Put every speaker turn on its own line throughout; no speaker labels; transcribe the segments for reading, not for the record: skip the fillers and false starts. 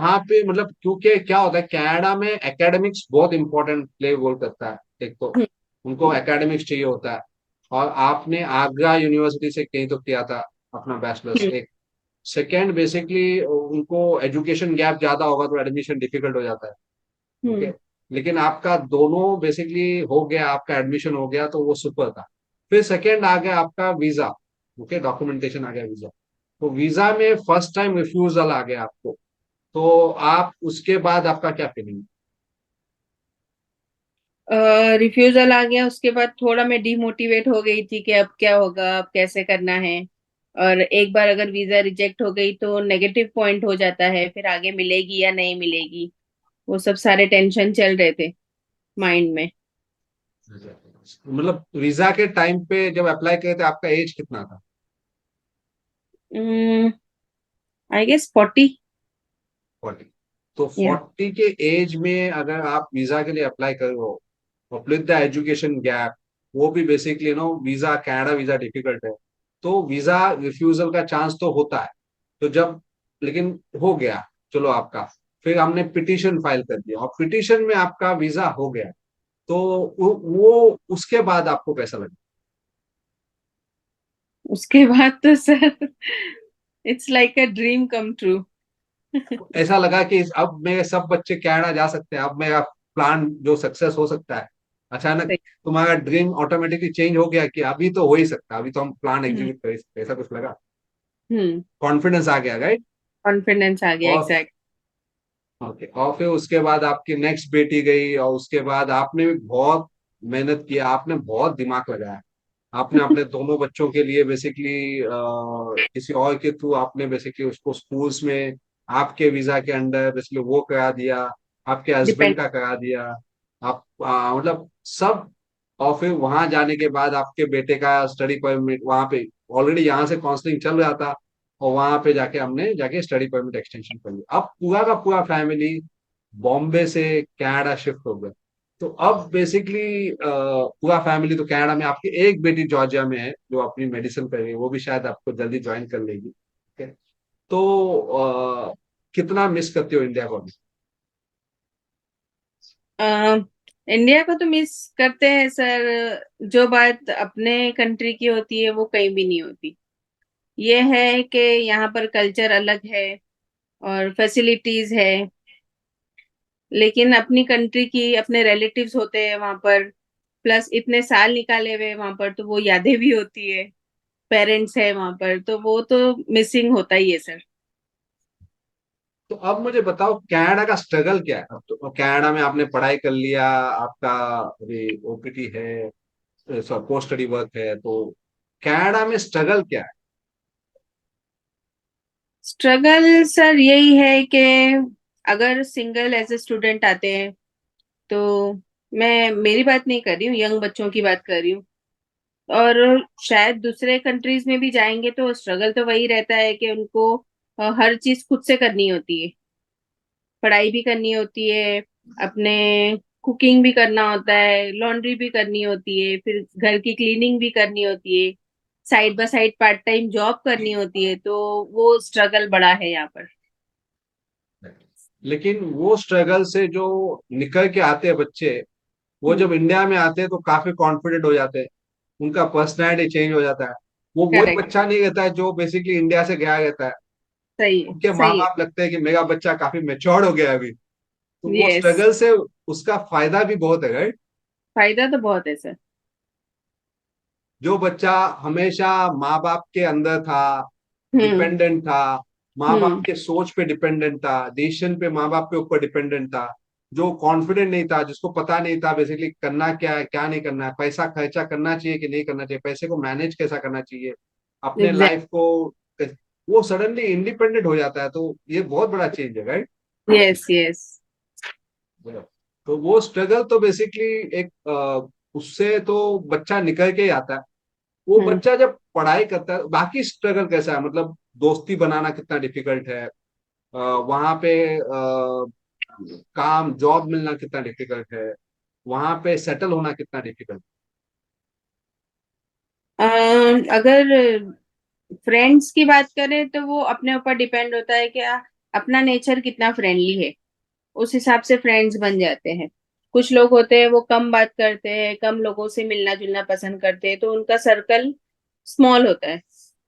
वहां पे मतलब क्योंकि क्या होता है कनाडा में एकेडमिक्स बहुत इंपॉर्टेंट प्ले रोल करता है। एक तो
हम्म।
उनको एकेडमिक्स चाहिए होता है। और आपने आगरा यूनिवर्सिटी से कहीं तो किया था अपना बैचलर्स।
हम्म।
एक सेकेंड बेसिकली उनको एजुकेशन गैप ज्यादा होगा तो एडमिशन डिफिकल्ट हो जाता है। ओके।
हम्म।
लेकिन आपका दोनों बेसिकली हो गया, आपका एडमिशन हो गया तो वो सुपर था। फिर सेकेंड आ गया आपका वीजा। ओके, डॉक्यूमेंटेशन आ गया वीजा। तो वीजा में फर्स्ट टाइम रिफ्यूजल आ गया आपको। तो आप उसके बाद आपका क्या फीलिंग?
रिफ्यूजल आ गया, उसके बाद थोड़ा मैं डिमोटिवेट हो गई थी कि अब क्या होगा, अब कैसे करना है। और एक बार अगर वीजा रिजेक्ट हो गई तो नेगेटिव पॉइंट हो जाता है, फिर आगे मिलेगी या नहीं मिलेगी। वो सब सारे टेंशन चल रहे थे माइंड में।
मतलब वीजा के टाइम पे जब अप्लाई किए थे आपका एज कितना था?
I guess 40।
40। तो
या।
40 के एज में अगर आप वीजा के लिए अप्लाई करो और विद द एजुकेशन गैप, वो भी basically no visa, Canada visa difficult है। तो वीजा रिफ्यूजल का चांस तो होता है। तो जब, लेकिन हो गया, चलो आपका, फिर हमने पिटीशन फाइल कर दिया और पिटीशन में आपका वीजा हो गया। तो वो उसके बाद आपको कैसा लगा?
उसके बाद तो sir it's like a dream come true.
ऐसा लगा कि अब मेरे सब बच्चे कनाडा जा सकते हैं, अब मेरा प्लान जो सक्सेस हो सकता है। अचानक तुम्हारा ड्रीम ऑटोमेटिकली चेंज हो गया कि अभी तो हो ही सकता है, अभी तो हम प्लान
हम्म।
एग्जीक्यूट कर सकते हैं, ऐसा कुछ लगा?
हम्म।
कॉन्फिडेंस आ गया, राइट?
कॉन्फिडेंस आ गया,
और
एग्जैक्ट।
ओके, और फिर उसके बाद आपकी नेक्स्ट बेटी गई और उसके बाद आपने भी बहुत मेहनत किया, आपने बहुत दिमाग लगाया। आपने अपने दोनों बच्चों के लिए बेसिकली किसी और के थ्रू आपने बेसिकली उसको स्कूल्स में आपके वीजा के अंडर बेसिकली वो करा दिया, आपके
डिपेंड।
हस्बैंड का करा दिया। आप मतलब सब। और फिर वहां जाने के बाद आपके बेटे का स्टडी परमिट वहां पे, ऑलरेडी यहाँ से काउंसलिंग चल रहा था, और वहां पे जाके हमने जाके स्टडी परमिट एक्सटेंशन कर लिया। अब पूरा का पूरा फैमिली बॉम्बे से कनाडा शिफ्ट हो गया। तो अब बेसिकली पूरा फैमिली तो कनाडा में, आपकी एक बेटी जॉर्जिया में है जो अपनी मेडिसिन कर रही है, वो भी शायद आपको जल्दी ज्वाइन कर लेगी। ठीक है। तो कितना मिस करते हो इंडिया को अभी?
इंडिया को तो मिस करते हैं सर। जो बात अपने कंट्री की होती है वो कहीं भी नहीं होती। ये है कि यहाँ पर कल्चर अलग है और फैसिलिटीज है। लेकिन अपनी कंट्री की अपने रिलेटिव्स होते हैं वहां पर, प्लस इतने साल निकाले हुए वहां पर, तो वो यादें भी होती है। पेरेंट्स है वहां पर, तो वो तो मिसिंग होता ही है सर।
तो अब मुझे बताओ कनाडा का स्ट्रगल क्या है? अब तो कनाडा में आपने पढ़ाई कर लिया, आपका अभी ओपीटी है, पोस्ट स्टडी वर्क है, तो कनाडा में स्ट्रगल क्या है?
स्ट्रगल सर यही है कि अगर सिंगल एज ए स्टूडेंट आते हैं तो, मैं मेरी बात नहीं कर रही हूँ, यंग बच्चों की बात कर रही हूँ। और शायद दूसरे कंट्रीज में भी जाएंगे तो स्ट्रगल तो वही रहता है कि उनको हर चीज खुद से करनी होती है। पढ़ाई भी करनी होती है, अपने कुकिंग भी करना होता है, लॉन्ड्री भी करनी होती है, फिर घर की क्लीनिंग भी करनी होती है, side by side part time job करनी होती है। तो वो स्ट्रगल बड़ा है यहाँ पर।
लेकिन वो स्ट्रगल से जो निकल के आते हैं बच्चे, वो
हम्म।
जब इंडिया में आते हैं तो काफी कॉन्फिडेंट हो जाते हैं, उनका पर्सनैलिटी चेंज हो जाता है। वो वही
करेक्ट।
बच्चा नहीं रहता है जो बेसिकली इंडिया से गया रहता है।
सही है,
उनके माँ
सही है।
बाप लगते हैं कि मेरा बच्चा काफी मेच्योर्ड हो गया है अभी। तो वो
यस।
स्ट्रगल से उसका फायदा भी बहुत है, राइट?
फायदा तो बहुत है सर।
जो बच्चा हमेशा माँ बाप के अंदर था,
हम्म।
डिपेंडेंट था, माँ बाप
हम्म।
के सोच पे डिपेंडेंट था, डिसीजन पे माँ बाप के ऊपर डिपेंडेंट था, जो कॉन्फिडेंट नहीं था, जिसको पता नहीं था बेसिकली करना क्या है क्या नहीं करना है, पैसा खर्चा करना चाहिए कि नहीं करना चाहिए, पैसे को मैनेज कैसा करना चाहिए, अपने
एग्जैक्ट।
लाइफ को, वो सडनली इंडिपेंडेंट हो जाता है। तो ये बहुत बड़ा चेंज है, राइट?
Yes, yes.
तो वो स्ट्रगल तो बेसिकली एक उससे तो बच्चा निकल के ही आता है। वो
हम्म।
बच्चा जब पढ़ाई करता है, बाकी स्ट्रगल कैसा है, मतलब दोस्ती बनाना कितना डिफिकल्ट है, वहां पे काम जॉब मिलना कितना डिफिकल्ट है, वहां पे सेटल होना कितना डिफिकल्ट?
अगर फ्रेंड्स की बात करें तो वो अपने ऊपर डिपेंड होता है कि अपना नेचर कितना फ्रेंडली है, उस हिसाब से फ्रेंड्स बन जाते हैं। कुछ लोग होते हैं वो कम बात करते हैं, कम लोगों से मिलना जुलना पसंद करते हैं, तो उनका सर्कल स्मॉल होता है।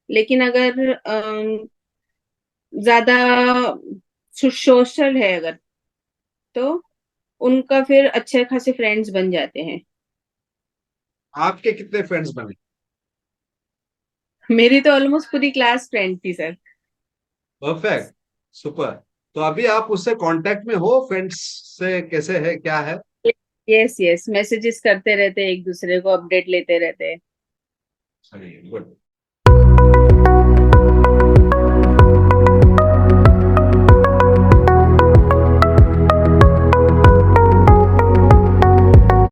लेकिन अगर ज्यादा सोशल है अगर, तो उनका फिर अच्छे खासे फ्रेंड्स बन जाते हैं।
आपके कितने फ्रेंड्स बने?
मेरी तो ऑलमोस्ट पूरी क्लास फ्रेंड थी सर।
परफेक्ट। सुपर। तो अभी आप उससे कांटेक्ट में हो, फ्रेंड्स से कैसे है, क्या है?
यस यस, मैसेजेस करते रहते हैं, एक दूसरे को अपडेट लेते रहते हैं।
चलिए, गुड।